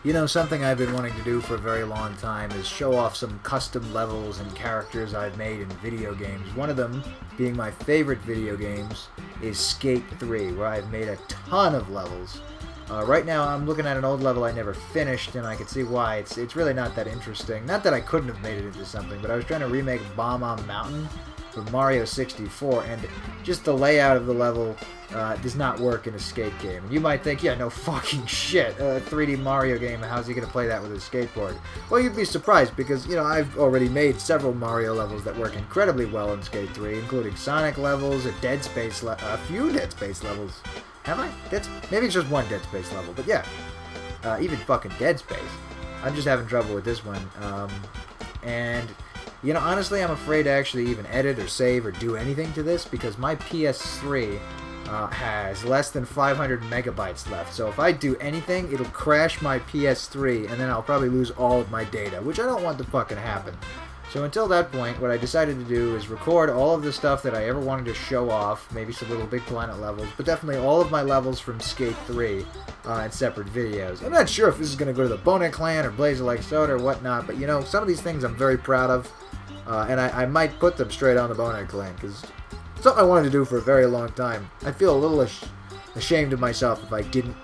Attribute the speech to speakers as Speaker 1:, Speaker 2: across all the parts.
Speaker 1: You know, something I've been wanting to do for a very long time is show off some custom levels and characters I've made in video games. One of them, being my favorite video games, is Skate 3, where I've made a ton of levels. Right now I'm looking at an old level I never finished, and I can see why. It's really not that interesting. Not that I couldn't have made it into something, but I was trying to remake Bob-Omb Mountain for Mario 64, and just the layout of the level does not work in a skate game. And you might think, yeah, no fucking shit, a 3D Mario game, how's he going to play that with a skateboard? Well, you'd be surprised, because, you know, I've already made several Mario levels that work incredibly well in Skate 3, including Sonic levels, a few Dead Space levels. Have I? Maybe it's just one Dead Space level, but yeah. Even fucking Dead Space. I'm just having trouble with this one. And, you know, honestly, I'm afraid to actually even edit or save or do anything to this, because my PS3 has less than 500 megabytes left. So if I do anything, it'll crash my PS3, and then I'll probably lose all of my data, which I don't want to fucking happen. So until that point, what I decided to do is record all of the stuff that I ever wanted to show off, maybe some little Big Planet levels, but definitely all of my levels from Skate 3 in separate videos. I'm not sure if this is going to go to the TheBoneHeadClan or Blaze Like Soda or whatnot, but you know, some of these things I'm very proud of, and I might put them straight on the TheBoneHeadClan, because it's something I wanted to do for a very long time. I feel a little ashamed of myself if I didn't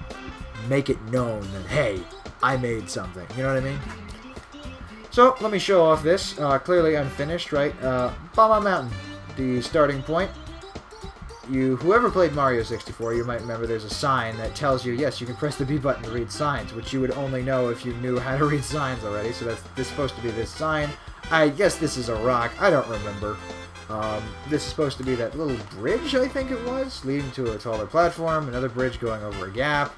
Speaker 1: make it known that, hey, I made something. You know what I mean? So, let me show off this. Clearly unfinished, right? Bob-Omb Mountain, the starting point. Whoever played Mario 64, you might remember there's a sign that tells you, yes, you can press the B button to read signs, which you would only know if you knew how to read signs already. So this is supposed to be this sign. I guess this is a rock. I don't remember. This is supposed to be that little bridge, I think it was, leading to a taller platform, another bridge going over a gap.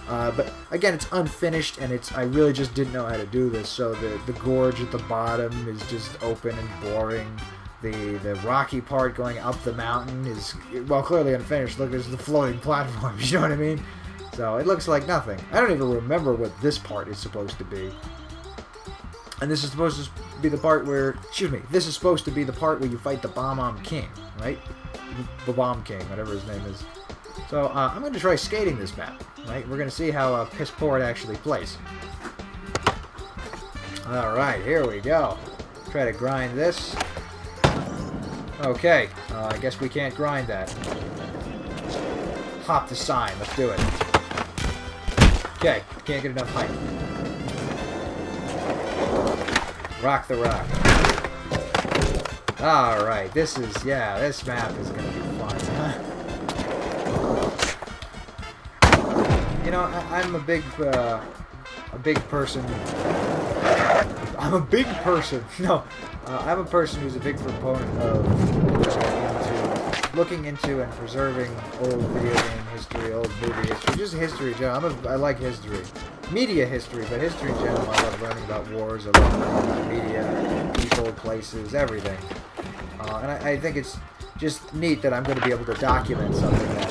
Speaker 1: But again, it's unfinished, and I really just didn't know how to do this, so the gorge at the bottom is just open and boring. The rocky part going up the mountain is, well, clearly unfinished. Look, there's the floating platforms, you know what I mean? So it looks like nothing. I don't even remember what this part is supposed to be. And this is supposed to be the part where, this is supposed to be the part where you fight the Bob-Omb King, right? The Bomb King, whatever his name is. So, I'm going to try skating this map, right? We're going to see how piss poor it actually plays. Alright, here we go. Try to grind this. Okay, I guess we can't grind that. Hop the sign, let's do it. Okay, can't get enough height. Rock the rock. Alright, this map is going to be fun. You know, I'm a big person. I'm a big person. No, I'm a person who's a big proponent of looking into and preserving old video game history, old movie history, just history in general. I like history. Media history, but history in general. I love learning about wars, I love learning about media, people, places, everything. And I think it's just neat that I'm going to be able to document something that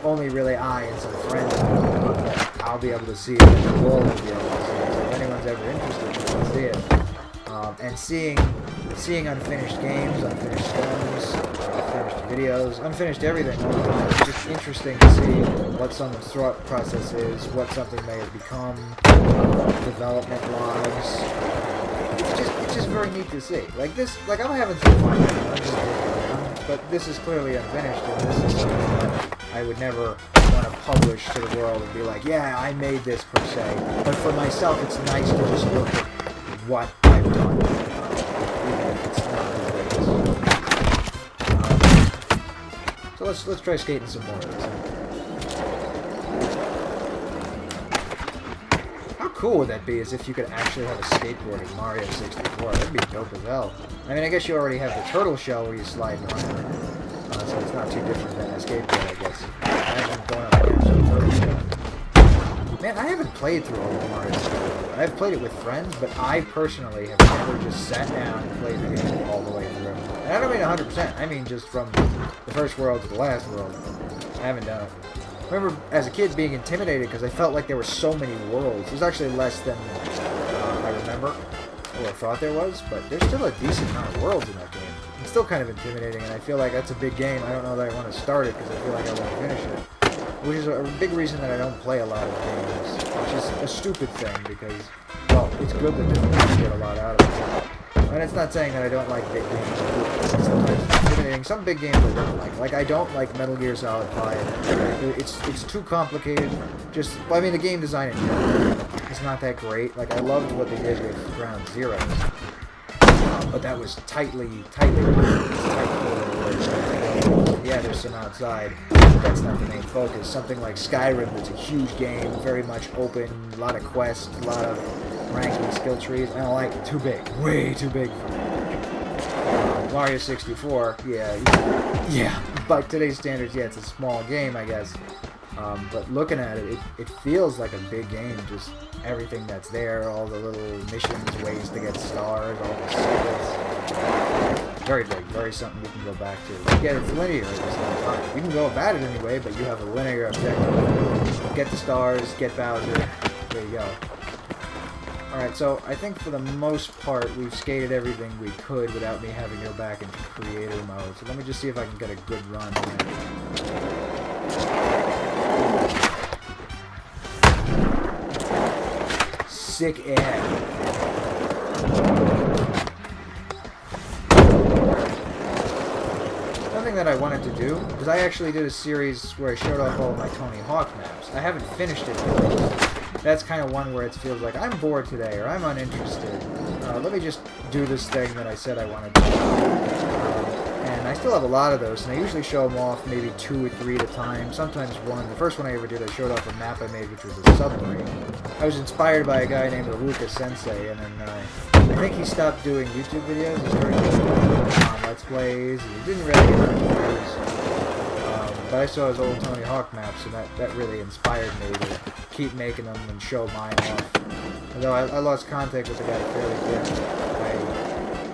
Speaker 1: only really I and some friends know, that I'll be able to see it, and the world will be able to see it. So if anyone's ever interested, you can see it. And seeing unfinished games, unfinished films, unfinished videos, unfinished everything all the time. It's just interesting to see what someone's thought process is, what something may have become, development logs. It's just very neat to see. Like I'm having some fun. I'm just looking around, but this is clearly unfinished, and this is something that I would never want to publish to the world and be like, yeah, I made this per se. But for myself, it's nice to just look at what I've done, even if it's not the greatest. So let's try skating some more of this. How cool would that be as if you could actually have a skateboard in Mario 64? That'd be dope as hell. I mean, I guess you already have the turtle shell where you slide around, so it's not too different than a skateboard, I guess. Imagine going up against a turtle shell. Man, I haven't played through all of Mario 64. I've played it with friends, but I personally have never just sat down and played the game all the way through. And I don't mean 100%, I mean just from the first world to the last world. I haven't done it. I remember as a kid being intimidated because I felt like there were so many worlds. There's actually less than I remember, or I thought there was, but there's still a decent amount of worlds in that game. It's still kind of intimidating, and I feel like that's a big game. I don't know that I want to start it because I feel like I want to finish it. which is a big reason that I don't play a lot of games, which is a stupid thing because, well, it's good that different people get a lot out of it. And it's not saying that I don't like big games. Sometimes it's intimidating. Some big games I don't like. Like, I don't like Metal Gear Solid 5. It's too complicated. Just, well, I mean, the game design in general is not that great. Like, I loved what they did with Ground Zeroes. But that was tightly yeah, there's some outside. That's not the main focus. Something like Skyrim, that's a huge game, very much open, a lot of quests, a lot of ranking skill trees. I don't like it. Too big. Way too big for me. Mario 64, yeah. By today's standards, yeah, it's a small game, I guess. But looking at it, it feels like a big game. Just everything that's there, all the little missions, ways to get stars, all the secrets. Very big, very something you can go back to. Again, it's linear at the same time. You can go about it anyway, but you have a linear objective. Get the stars, get Bowser. There you go. Alright, so I think for the most part, we've skated everything we could without me having to go back into creator mode. So let me just see if I can get a good run here. Sick ad. Something that I wanted to do, because I actually did a series where I showed off all of my Tony Hawk maps. I haven't finished it yet. That's kind of one where it feels like I'm bored today, or I'm uninterested. Let me just do this thing that I said I wanted to do. And I still have a lot of those, and I usually show them off maybe 2 or 3 at a time, sometimes 1. The first one I ever did, I showed off a map I made, which was a submarine. I was inspired by a guy named Luca Sensei, and then I think he stopped doing YouTube videos. He started doing Let's Plays, and he didn't really get into views. But I saw his old Tony Hawk maps, and that really inspired me to keep making them and show mine off. Although I lost contact with the guy fairly quick.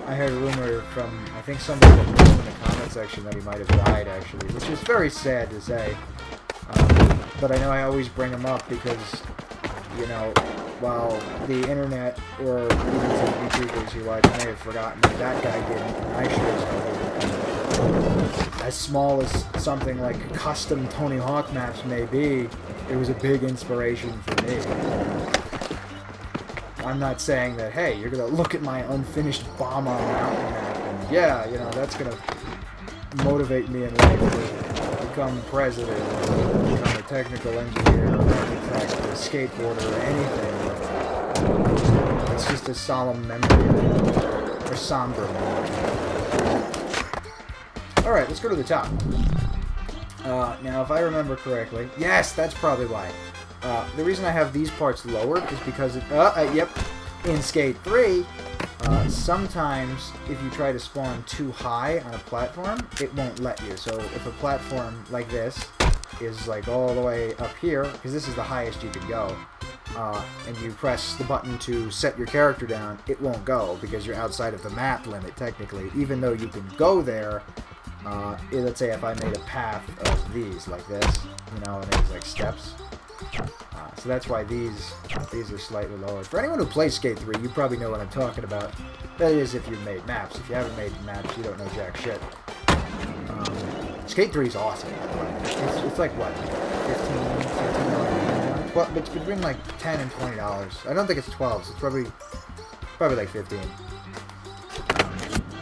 Speaker 1: I heard a rumor from, I think somebody that knew in the comment section that he might have died, actually, which is very sad to say. But I know I always bring him up because, you know, while the internet or even some YouTubers who watch may have forgotten that guy didn't, and I sure as hell didn't. As small as something like custom Tony Hawk maps may be, it was a big inspiration for me. I'm not saying that, hey, you're going to look at my unfinished Bob-Omb mountain map, and yeah, you know, that's going to motivate me in life to become president, or become a technical engineer, or architect, or a skateboarder, or anything. It's just a solemn memory, or somber memory. Alright, let's go to the top. Now, if I remember correctly, yes, that's probably why. The reason I have these parts lowered is because, in Skate 3, sometimes if you try to spawn too high on a platform, it won't let you. So if a platform like this is like all the way up here, because this is the highest you can go, and you press the button to set your character down, it won't go because you're outside of the map limit, technically, even though you can go there. Let's say if I made a path of these, like this, you know, and there's like steps. So that's why these are slightly lower. For anyone who plays Skate 3, you probably know what I'm talking about. That is if you've made maps. If you haven't made maps, you don't know jack shit. Skate 3 is awesome, by the way. It's like, what, $15 well, it's between like $10 and $20. I don't think it's 12, so it's probably like 15.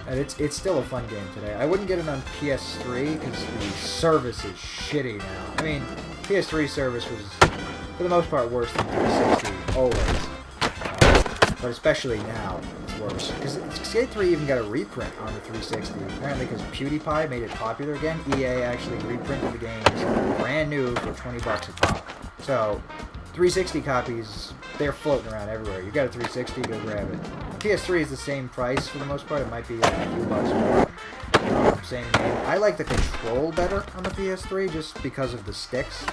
Speaker 1: And it's still a fun game today. I wouldn't get it on PS3 because the service is shitty now. I mean, PS3 service was, for the most part, worse than 360, always. But especially now, it's worse. Because Skate 3 even got a reprint on the 360. Apparently because PewDiePie made it popular again, EA actually reprinted the games brand new for $20 a pop. So, 360 copies, they're floating around everywhere. You got a 360, go grab it. PS3 is the same price for the most part. It might be like a few bucks more. Same game. I like the control better on the PS3 just because of the sticks.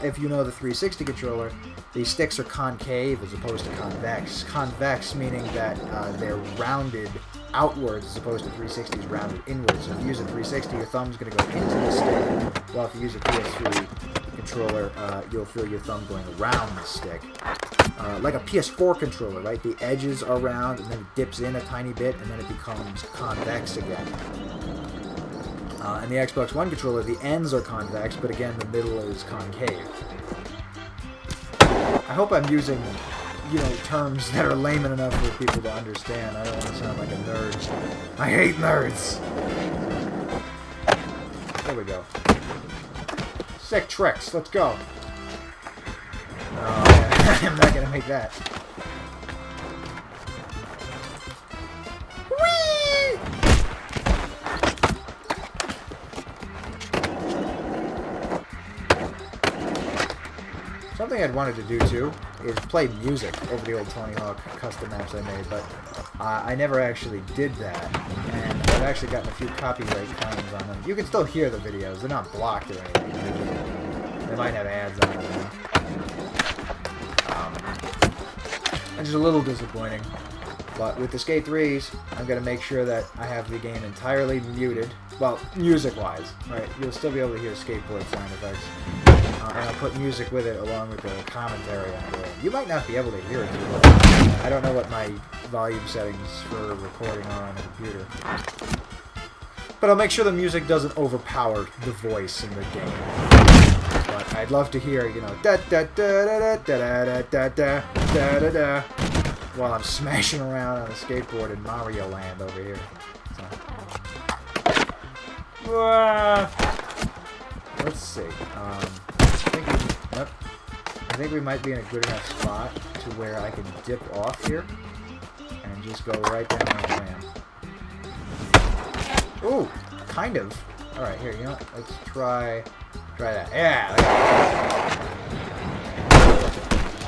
Speaker 1: If you know the 360 controller, the sticks are concave as opposed to convex. Convex meaning that they're rounded outwards as opposed to 360's rounded inwards. So if you use a 360, your thumb's going to go into the stick, while if you use a PS3 controller, you'll feel your thumb going around the stick. Like a PS4 controller, right? The edges are round, and then it dips in a tiny bit, and then it becomes convex again. And the Xbox One controller, the ends are convex, but again, the middle is concave. I hope I'm using, you know, terms that are layman enough for people to understand. I don't want to sound like a nerd. I hate nerds! There we go. Sick tricks, let's go. Oh, yeah. I'm not gonna make that. Whee! Something I'd wanted to do too is play music over the old Tony Hawk custom maps I made, but I never actually did that, and I've actually gotten a few copyright claims on them. You can still hear the videos; they're not blocked or anything. They might have ads on them. It's just a little disappointing. But with the Skate 3s, I'm going to make sure that I have the game entirely muted. Well, music-wise, right? You'll still be able to hear skateboard sound effects. And I'll put music with it along with the commentary on it. You might not be able to hear it too well. I don't know what my volume settings for recording are on the computer. But I'll make sure the music doesn't overpower the voice in the game. But I'd love to hear, you know, da da da da da da da da da da da while I'm smashing around on a skateboard in Mario Land over here. So. Let's see. I think we might be in a good enough spot to where I can dip off here and just go right down the ramp. Ooh, kind of. All right, here. You know what? Let's try that. Yeah.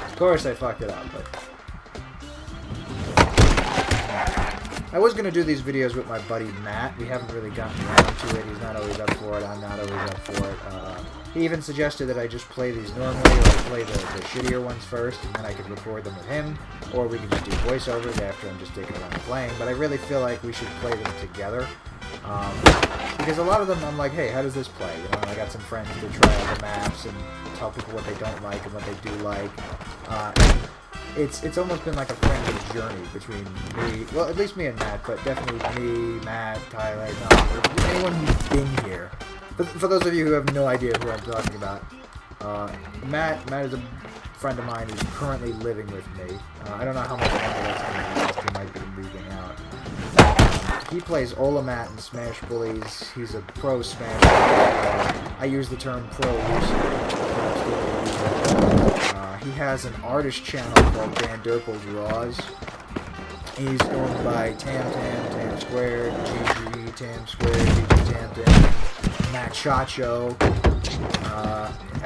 Speaker 1: Of course, I fucked it up, but. I was going to do these videos with my buddy Matt. We haven't really gotten around to it. He's not always up for it. I'm not always up for it. He even suggested that I just play these normally, or play the shittier ones first, and then I could record them with him, or we could just do voiceovers after I'm just taking around playing. But I really feel like we should play them together. Because a lot of them, I'm like, hey, how does this play? You know, I got some friends to try out the maps and tell people what they don't like and what they do like. It's almost been like a friendly journey between me, well, at least me and Matt, but definitely me, Matt, Tyler, anyone who's been here. For those of you who have no idea who I'm talking about, Matt is a friend of mine who's currently living with me. I don't know how much longer that's going to last. He might be moving out. He plays Olamat and Smash Bullies. He's a pro Smash Bully. I use the term pro loosely. He has an artist channel called Dan Durple's Raws. He's going by Tam Squared, GG, Tam Squared, GG, Tam, Matt Chacho.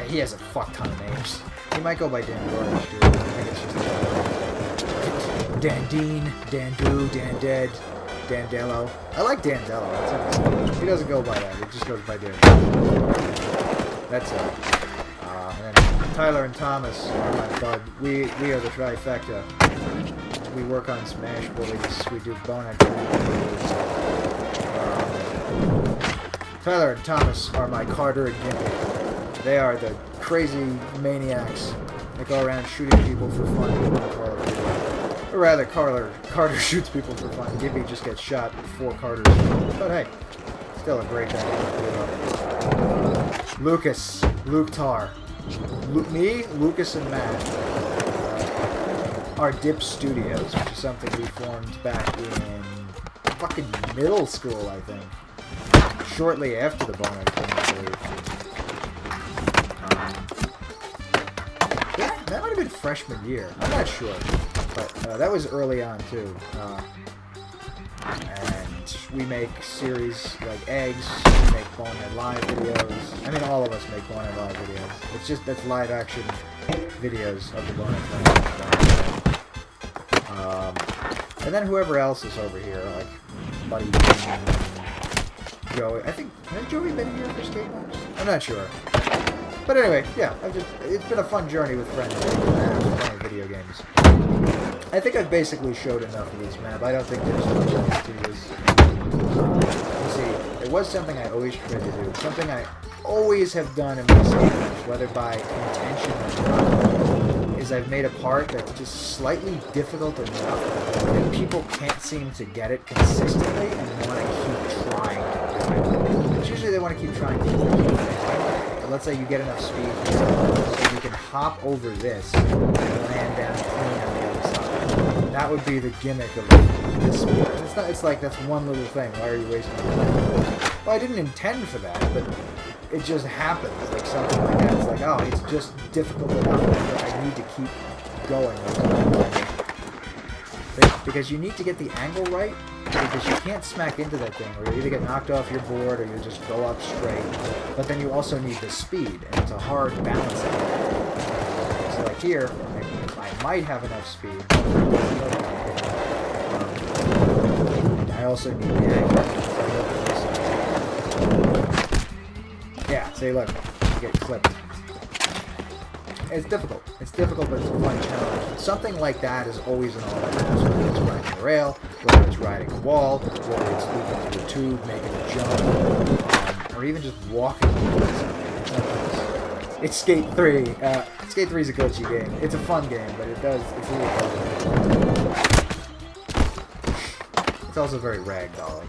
Speaker 1: He has a fuck ton of names. He might go by Dan Garbage, too. I think it's just Dan Dean, Dan Do, Dan Dead, Dan Dello. I like Dan Dello. That's it. He doesn't go by that. He just goes by Dan. That's it. And then Tyler and Thomas are my bud. We are the trifecta. We work on Smash Bullies. We do TheBoneHeadClan videos. Tyler and Thomas are my Carter and Gimpy. They are the crazy maniacs that go around shooting people for fun. Or rather, Carter shoots people for fun. Gimpy just gets shot with 4 Carters. But hey, still a great guy. Luke Tar. Me, Lucas, and Matt are Dip Studios, which is something we formed back in fucking middle school, I think. Shortly after the TheBoneHeadClan, that might have been freshman year. I'm not sure. But that was early on, too. And we make series like Eggs, we make Bonehead Live videos. I mean, all of us make Bonehead Live videos. It's just, that's live action videos of the TheBoneHeadClan. And then whoever else is over here, like Buddy, Joey. I think, has Joey been here for Skate Maps? I'm not sure. But anyway, yeah, it's been a fun journey with friends playing video games. I think I've basically showed enough of this map. I don't think there's much else to this. You see, it was something I always tried to do. Something I always have done in my skate maps, whether by intention or not, is I've made a part that's just slightly difficult enough that people can't seem to get it consistently and want to keep trying to do it. because usually they want to keep trying to keep things. But let's say you get enough speed so you can hop over this and land down clean on the other side. That would be the gimmick of this speed. It's like that's one little thing. Why are you wasting your time? Well, I didn't intend for that, but it just happens. Like something like that. It's like, oh, it's just difficult enough that I need to keep going. Because you need to get the angle right, because you can't smack into that thing, or you either get knocked off your board, or you just go up straight. But then you also need the speed, and it's a hard balancing act. So like here, I might have enough speed. I also need the angle. Yeah, see, look, you get clipped. It's difficult. It's difficult, but it's a fun challenge. Something like that is always an all-out maps, whether it's riding a rail, whether it's riding a wall, whether it's looping through a tube, making a jump, or even just walking over something. It's Skate 3. Skate 3 is a glitchy game. It's a fun game, but it's a little fun. It's also very ragdolly.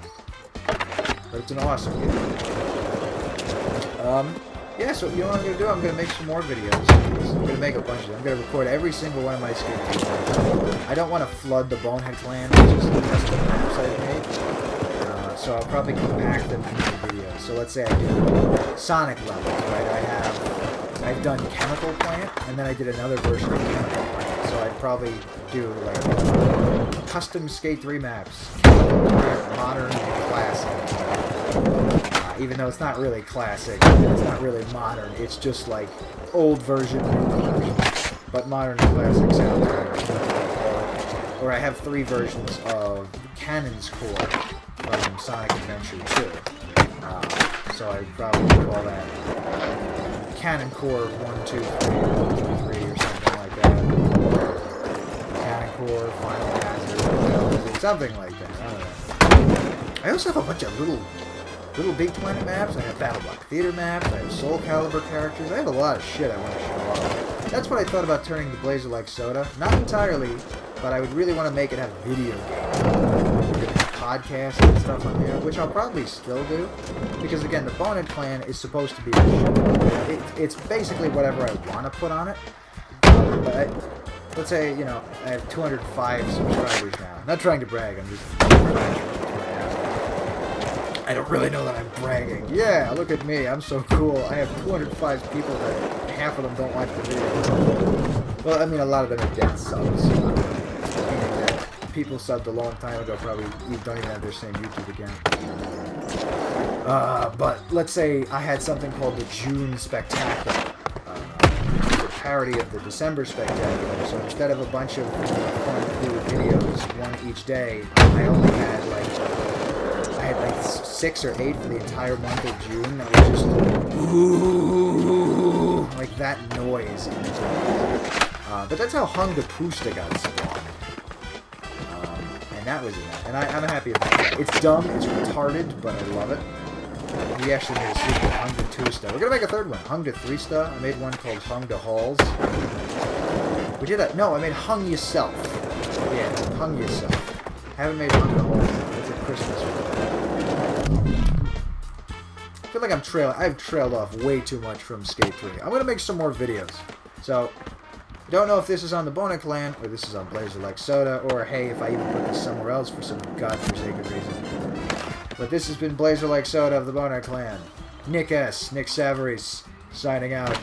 Speaker 1: But it's an awesome game. Yeah, so you know what I'm going to do? I'm going to make some more videos. I'm going to make a bunch of them. I'm going to record every single one of my Skate 3 maps. I don't want to flood the BoneHeadClan, which is the custom maps I've made. So I'll probably compact them into videos. So let's say I do Sonic levels, right? I've done Chemical Plant, and then I did another version of Chemical Plant. So I'd probably do like custom Skate 3 maps. Modern, classic. Even though it's not really classic, it's not really modern, it's just like old version, but modern and classic sound better. Or I have 3 versions of Cannon's Core from Sonic Adventure 2. So I'd probably call that Cannon Core 1, 2, 3, 1, 2, 3, or something like that. Cannon Core, Final Hazard, something like that, I don't know. I also have a bunch of little Big Planet maps, I have Battle Block Theater maps, I have Soul Calibur characters, I have a lot of shit I want to show off. That's what I thought about turning the Blazer Like Soda. Not entirely, but I would really want to make it have video games. Podcasts and stuff on there, which I'll probably still do. Because again, the BoneHeadClan is supposed to be a show. It's basically whatever I want to put on it. But let's say, you know, I have 205 subscribers now. Not trying to brag, I'm just... I don't really know that I'm bragging. Yeah, look at me. I'm so cool. I have 205 people that half of them don't watch the video. Well, I mean, a lot of them are dead subs. Meaning that people subbed a long time ago probably don't even have their same YouTube account. But let's say I had something called the June Spectacular. Which is a parody of the December Spectacular. So instead of a bunch of fun, cool videos, one each day, I only had like 6 or 8 for the entire month of June. That was just ooh, like that noise. But that's how Hung the Poosta got spawned. And that was it. And I'm happy about it. It's dumb, it's retarded, but I love it. We actually made a sequel, Hung to 2-sta. We're gonna make a third one, Hung to 3-sta. I made one called Hung to Halls. We did that. No, I made Hung Yourself. Yeah, Hung Yourself. I haven't made Hung to Halls. It's a Christmas one. I feel like I've trailed off way too much from Skate 3. I'm going to make some more videos. So, don't know if this is on the BoneHeadClan, or this is on Blazer Like Soda, or hey, if I even put this somewhere else for some godforsaken reason. But this has been Blazer Like Soda of the BoneHeadClan. Nick S., Nick Savaris, signing out.